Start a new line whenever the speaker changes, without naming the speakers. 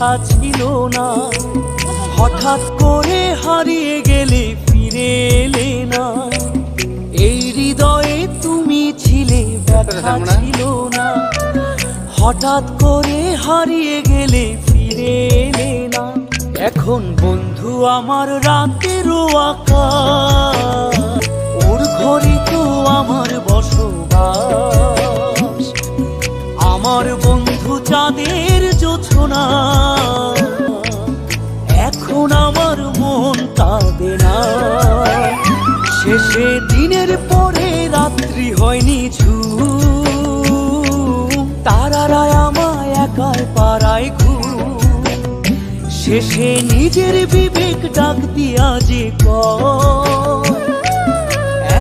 কথা ছিল না। হঠাৎ করে হারিয়ে গেলে ফিরে এলে না। এই হৃদয়ে তুমি ছিলে, ব্যথা ছিল না। হঠাৎ করে হারিয়ে গেলে ফিরে এলে না। এখন বন্ধু আমার রাতেরও আকাশ, ওর ঘরে তো আমার বসবাস। আমার বন্ধু চাঁদের জোছনা, এখন আমার মন কাঁদে না। শেষে দিনের পরে রাত্রি হয়নি ঝুম, তারারা আমায় একাই পাড়ায় ঘুম। শেষে নিজের বিবেক ডাক দিয়া যে কয়